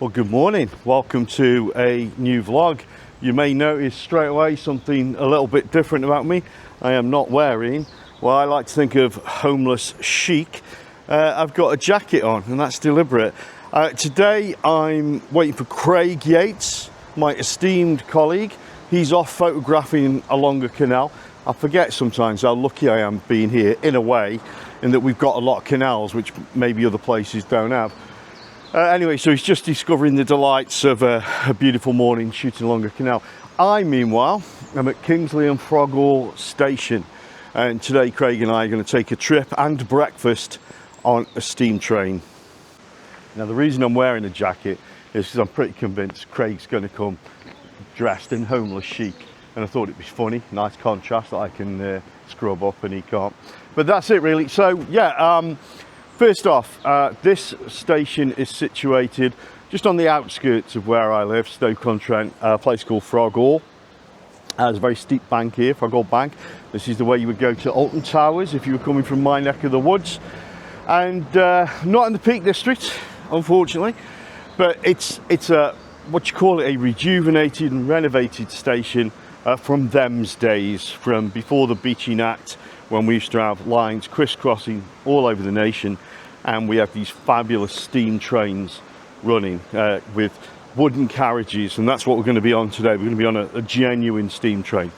Well, good morning. Welcome to a new vlog. You may notice straight away something a little bit different about me. I am not wearing what I like to think of homeless chic. I've got a jacket on, and that's deliberate. Today I'm waiting for Craig Yates, my esteemed colleague. He's off photographing along a canal. I forget sometimes how lucky I am being here, in a way, in that we've got a lot of canals which maybe other places don't have. Anyway, so he's just discovering the delights of a beautiful morning shooting along a canal. I, meanwhile, am at Kingsley and Frogall Station, and today Craig and I are going to take a trip and breakfast on a steam train. Now, the reason I'm wearing a jacket is because I'm pretty convinced Craig's going to come dressed in homeless chic, and I thought it was funny, nice contrast that I can scrub up and he can't. But that's it, really. So, yeah. First off, this station is situated just on the outskirts of where I live, Stoke-on-Trent, a place called Frogall. There's a very steep bank here, Frogall Bank. This is the way you would go to Alton Towers if you were coming from my neck of the woods. And not in the Peak District, unfortunately, but it's a, what you call it, a rejuvenated and renovated station from them's days, from before the Beeching Act, when we used to have lines crisscrossing all over the nation, and we have these fabulous steam trains running with wooden carriages, and that's what we're going to be on today. We're going to be on a genuine steam train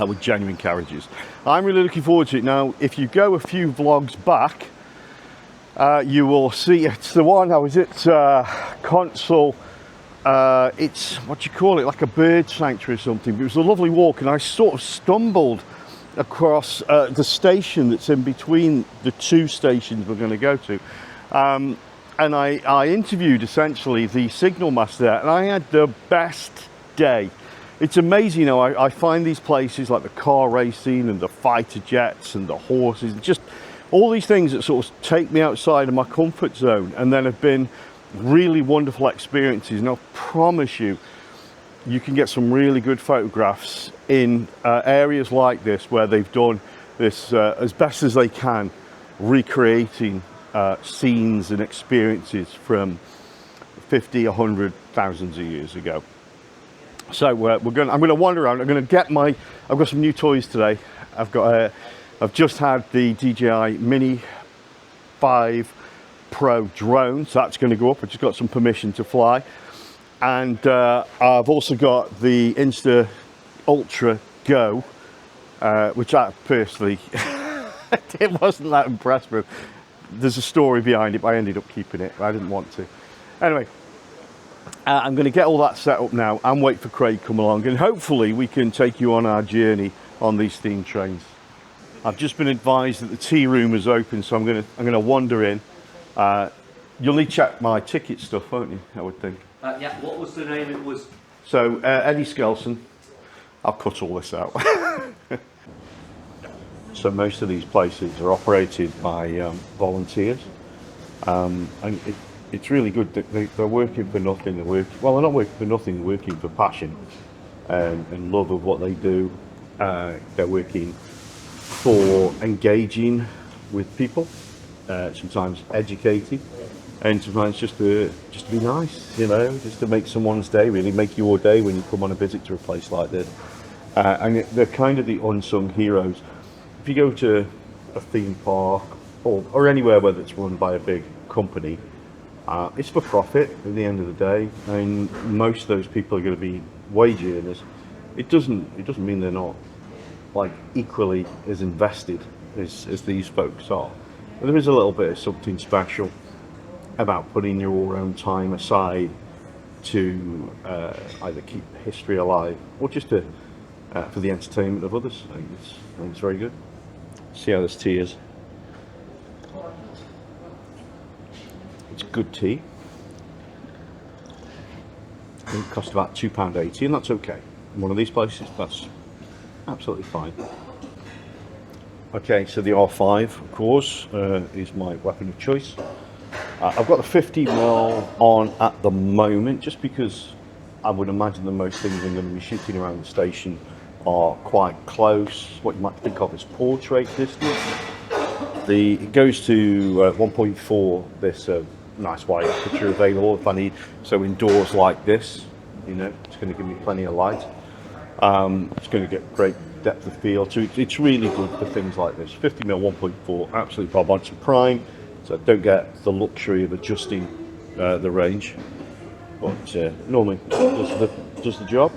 with genuine carriages. I'm really looking forward to it. Now, if you go a few vlogs back, you will see it's the one I was at Consul. It's, what do you call it, like a bird sanctuary or something. It was a lovely walk, and I sort of stumbled across the station that's in between the two stations we're going to go to, and I interviewed essentially the signal master there, and I had the best day. It's amazing, you know, I find these places like the car racing and the fighter jets and the horses, just all these things that sort of take me outside of my comfort zone, and then have been really wonderful experiences. And I promise you, you can get some really good photographs in areas like this where they've done this as best as they can, recreating scenes and experiences from 50, 100, thousands of years ago. So I'm going to wander around. I'm going to get I've got some new toys today. I've just had the DJI Mini 5 Pro drone, so that's going to go up. I just got some permission to fly. And I've also got the Insta Ultra Go, which I personally, it wasn't that impressed with. There's a story behind it, but I ended up keeping it. I didn't want to. Anyway, I'm going to get all that set up now and wait for Craig to come along, and hopefully we can take you on our journey on these steam trains. I've just been advised that the tea room is open, so I'm going to wander in. You'll need to check my ticket stuff, won't you? I would think. Yeah, what was the name? It was... So, Eddie Skelson. I'll cut all this out. So most of these places are operated by volunteers. And it's really good that they're working for nothing. Well, they're not working for nothing, they're working for passion and love of what they do. They're working for engaging with people, sometimes educating, and sometimes just to be nice, you know, just to make someone's day, really make your day when you come on a visit to a place like this. And they're kind of the unsung heroes. If you go to a theme park or anywhere whether it's run by a big company, it's for profit at the end of the day, and most of those people are going to be wage earners. It doesn't mean they're not like equally as invested as these folks are. But there is a little bit of something special about putting your own time aside to either keep history alive or just to for the entertainment of others. I think it's very good. See how this tea is. It's good tea. I think it costs about £2.80, and that's okay. In one of these places, that's absolutely fine. Okay, so the R5, of course, is my weapon of choice. I've got the 50mm on at the moment, just because I would imagine that most things I'm going to be shooting around the station are quite close, what you might think of as portrait distance. It goes to 1.4, this nice wide aperture available if I need. So indoors like this, you know, it's going to give me plenty of light. It's going to get great depth of field. So it's really good for things like this. 50mm 1.4, absolutely bob on. It's prime, so I don't get the luxury of adjusting the range, but normally does the job.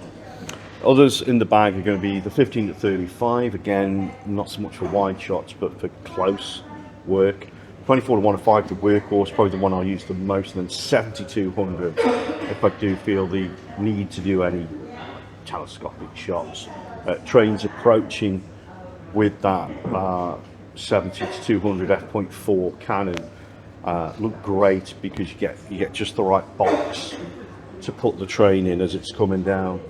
Others in the bag are going to be the 15 to 35. Again, not so much for wide shots, but for close work. 24 to 105, the workhorse, probably the one I'll use the most, and then 7200 if I do feel the need to do any telescopic shots. Trains approaching with that 70 to 200 f.4 Canon look great because you get just the right box to put the train in as it's coming down,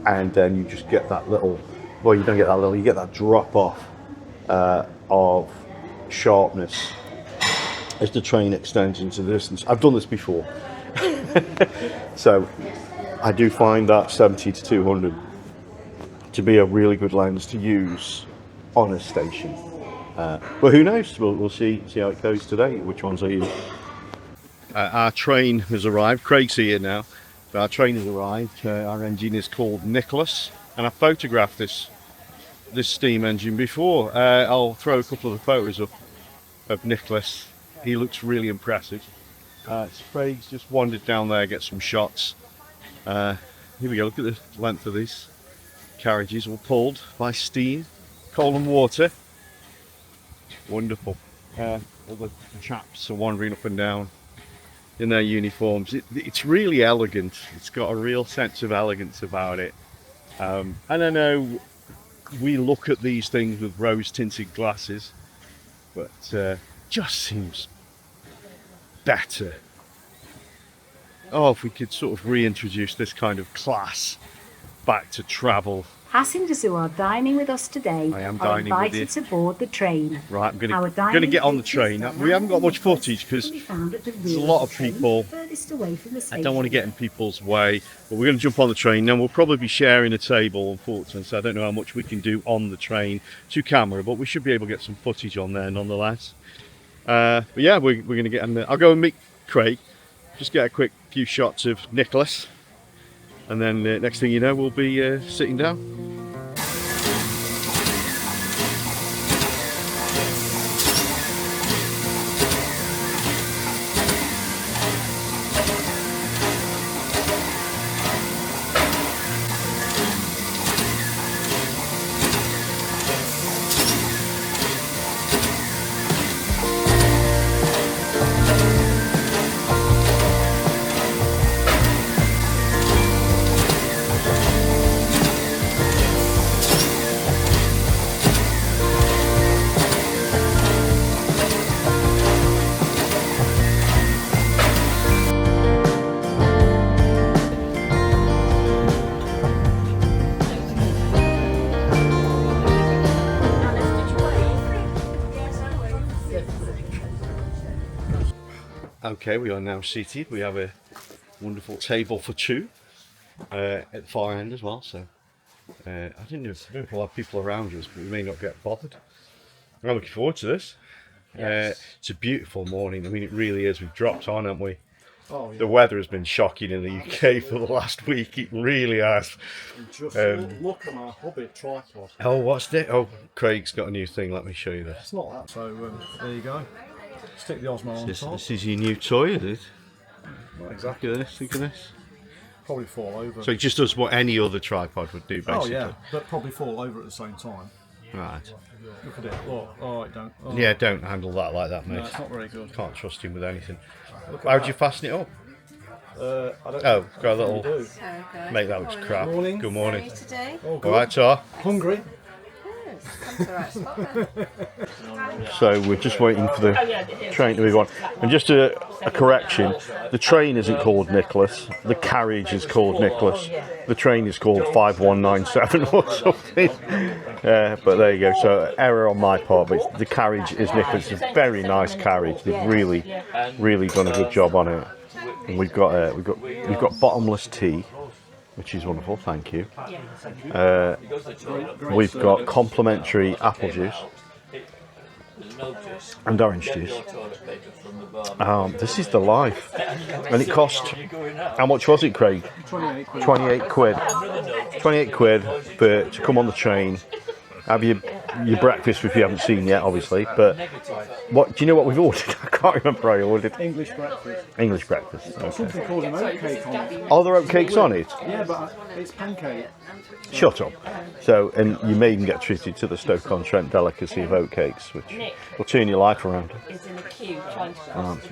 and then you just get that little, well, you don't get that little, you get that drop off of sharpness as the train extends into the distance. I've done this before. So I do find that 70 to 200 to be a really good lens to use on a station. But who knows? We'll see how it goes today, which ones I use. Our train has arrived. Craig's here now. Our train has arrived. Our engine is called Nicholas, and I photographed this steam engine before. I'll throw a couple of the photos up of Nicholas. He looks really impressive. Craig's just wandered down there, get some shots. Here we go. Look at the length of these carriages, all pulled by steam, coal and water. Wonderful. All the chaps are wandering up and down in their uniforms. It's really elegant. It's got a real sense of elegance about it. And I know we look at these things with rose-tinted glasses, but just seems better. Oh, if we could sort of reintroduce this kind of class back to travel. Passengers who are dining with us today I am are dining with invited to board the train. Right, I'm going to get on the train. We haven't got much footage because there's a lot of people. I don't want to get in people's way, but we're going to jump on the train. Now we'll probably be sharing a table, unfortunately, so I don't know how much we can do on the train to camera, but we should be able to get some footage on there nonetheless. But yeah, we're going to get on there. I'll go and meet Craig, just get a quick few shots of Nicholas, and then next thing you know, we'll be sitting down. Okay, we are now seated. We have a wonderful table for two at the far end as well. So I don't know if we'll have people around us, but we may not get bothered. I'm looking forward to this. Yes. It's a beautiful morning. I mean, it really is. We've dropped on, haven't we? Oh, yeah. The weather has been shocking in the UK for the last week. It really has. Just look at my Hobbit tripod. Oh, what's this? Oh, Craig's got a new thing. Let me show you this. It's not that. So there you go. Stick the Osmo on top. This is your new toy, is it? Not exactly. Look at this. Look at this. Probably fall over. So it just does what any other tripod would do, basically. Oh yeah, but probably fall over at the same time. Right. Look at it. Look. Oh, it don't. Oh. Yeah, don't handle that like that, mate. No, it's not very good. Can't trust him with anything. How'd you fasten it up? I don't Oh, got a little. Okay. Mate, that was crap. Good morning. Good morning. Today? Oh, All right, Tar. Hungry. Yes, come to the right spot then. So we're just waiting for the train to move on. And just a correction, the train isn't called Nicholas, the carriage is called Nicholas. The train is called 5197 or something. But there you go, so error on my part, but the carriage is Nicholas. It's a very nice carriage. They've really done a good job on it. And we've got bottomless tea, which is wonderful, thank you. We've got complimentary apple juice. and orange juice. This is the life. And it cost, how much was it, Craig? 28 quid. 28 quid to come on the train, have your breakfast, which we haven't seen yet, obviously. But what do you know what we've ordered? I can't remember. I ordered English breakfast. English breakfast. Okay. Something called an oatcake on it. Are there oatcakes on it? Yeah, but it's pancake. Shut up. So, and you may even get treated to the Stoke-on-Trent delicacy of oatcakes, which will turn your life around.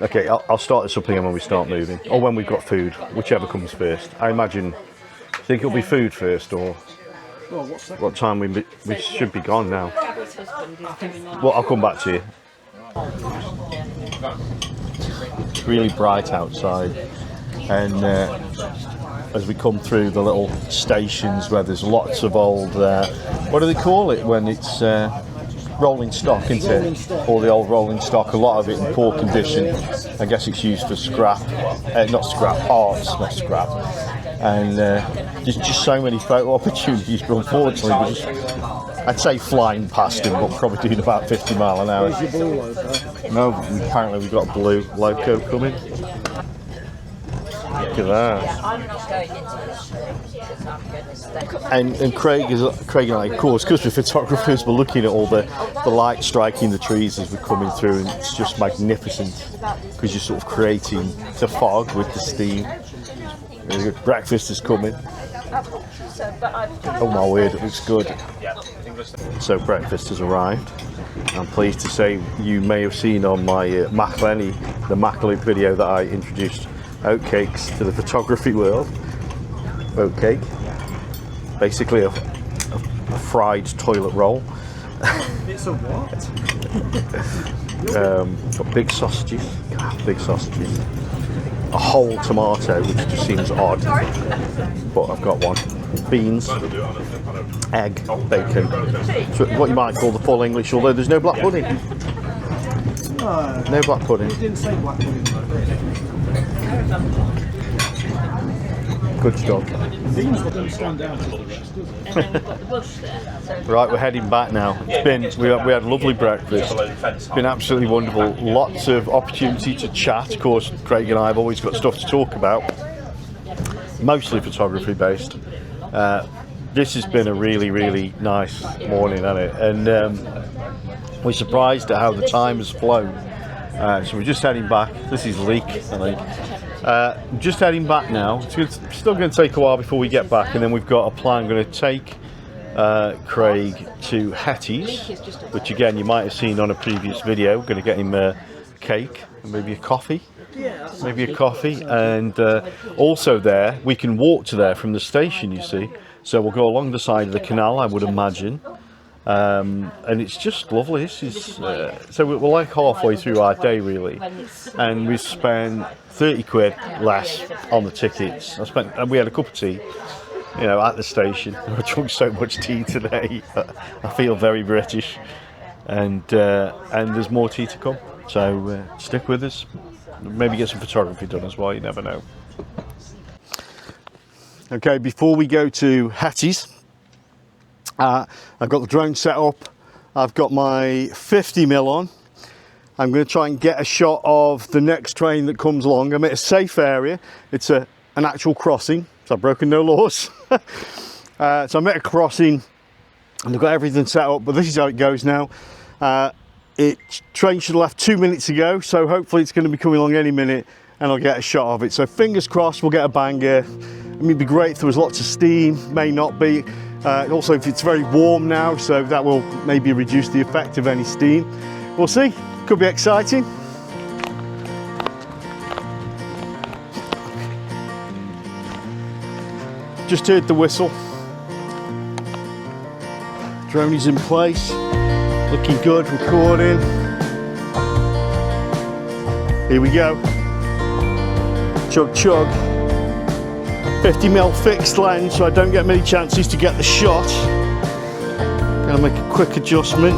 Okay, I'll start this up again when we start moving, or when we've got food, whichever comes first. I imagine, think it'll be food first, or Well, what's that? what time we should be gone now. Well, I'll come back to you. It's really bright outside, and as we come through the little stations where there's lots of old, what do they call it when it's rolling stock, isn't it? All the old rolling stock, a lot of it in poor condition. I guess it's used for scrap, not scrap, parts, not scrap. And there's just so many photo opportunities, but unfortunately we're just, I'd say flying past them, but probably doing about 50 mile an hour. Where's your blue logo? No, apparently we've got a blue loco coming. Look at that. And Craig and I, of course, because we're photographers, we're looking at all the light striking the trees as we're coming through, and it's just magnificent because you're sort of creating the fog with the steam. Breakfast is coming. Oh my word, it looks good. So breakfast has arrived. I'm pleased to say you may have seen on my Maclenny, the Macloop video, that I introduced oatcakes to the photography world. Oatcake, basically a fried toilet roll. It's a what? Got big sausages, a whole tomato, which just seems odd, but I've got one. Beans, egg, bacon, so what you might call the full English, although there's no black pudding. No black pudding. You didn't say black pudding. Good stuff. Beans that don't stand out as the rest, does it? Right, we're heading back now. We had lovely breakfast. It's been absolutely wonderful. Lots of opportunity to chat. Of course, Craig and I have always got stuff to talk about. Mostly photography based. This has been a really, really nice morning, hasn't it? And we're surprised at how the time has flown. So we're just heading back. This is Leek, I think. Just heading back now. It's still going to take a while before we get back, and then we've got a plan. I'm going to take Craig to Hetty's, which again you might have seen on a previous video. We're going to get him a cake and maybe a coffee. Maybe a coffee, and also there we can walk to there from the station, you see. So we'll go along the side of the canal, I would imagine, and it's just lovely. This is so we're like halfway through our day really, and we spent 30 quid less on the tickets. And we had a cup of tea, you know, at the station. I drunk so much tea today. I feel very British, and there's more tea to come. So stick with us. Maybe get some photography done as well, you never know. Okay, before we go to Hetty's, I've got the drone set up. I've got my 50mm on. I'm going to try and get a shot of the next train that comes along. I'm at a safe area. It's an actual crossing, so I've broken no laws. So I'm at a crossing and I've got everything set up, but this is how it goes now. Train should have left 2 minutes ago, so hopefully it's going to be coming along any minute and I'll get a shot of it. So fingers crossed we'll get a banger. I mean, it'd be great if there was lots of steam, may not be. Also, if it's very warm now, so that will maybe reduce the effect of any steam. We'll see, could be exciting. Just heard the whistle. Drone is in place. Looking good, recording. Here we go. Chug chug. 50mm fixed lens, so I don't get many chances to get the shot. Gonna make a quick adjustment.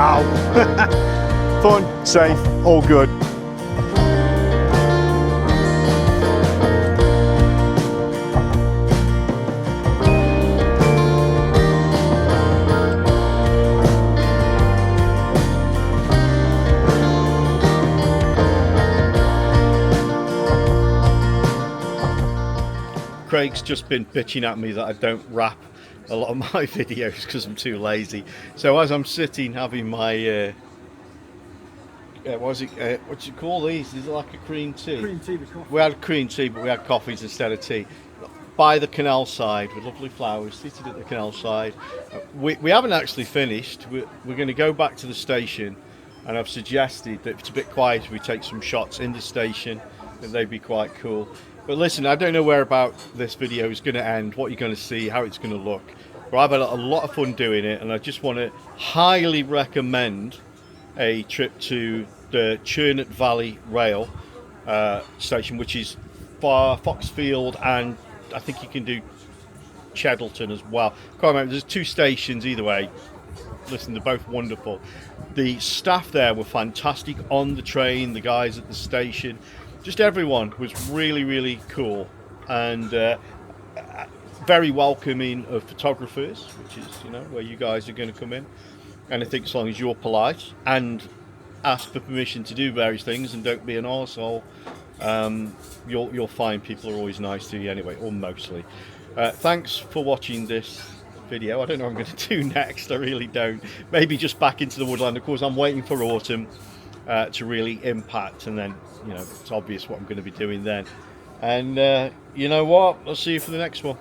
Wow. Fun, safe, all good. Craig's just been bitching at me that I don't wrap a lot of my videos because I'm too lazy. So as I'm sitting having my what do you call these? Is it like a cream tea? Cream tea with coffee. We had cream tea, but we had coffees instead of tea. By the canal side with lovely flowers, seated at the canal side. We haven't actually finished. We're going to go back to the station, and I've suggested that if it's a bit quiet, we take some shots in the station. That they'd be quite cool. But listen, I don't know where about this video is going to end, what you're going to see, how it's going to look. But I've had a lot of fun doing it, and I just want to highly recommend a trip to the Churnet Valley Rail station, which is Foxfield, and I think you can do Cheddleton as well. Can't remember, there's 2 stations either way. Listen, they're both wonderful. The staff there were fantastic on the train, the guys at the station. Just everyone was really, really cool, and very welcoming of photographers, which is, you know, where you guys are going to come in. And I think as long as you're polite and ask for permission to do various things and don't be an arsehole, you'll find people are always nice to you anyway, or mostly. Thanks for watching this video. I don't know what I'm going to do next, I really don't. Maybe just back into the woodland. Of course, I'm waiting for autumn to really impact, and then, you know, it's obvious what I'm going to be doing then. And you know what, I'll see you for the next one.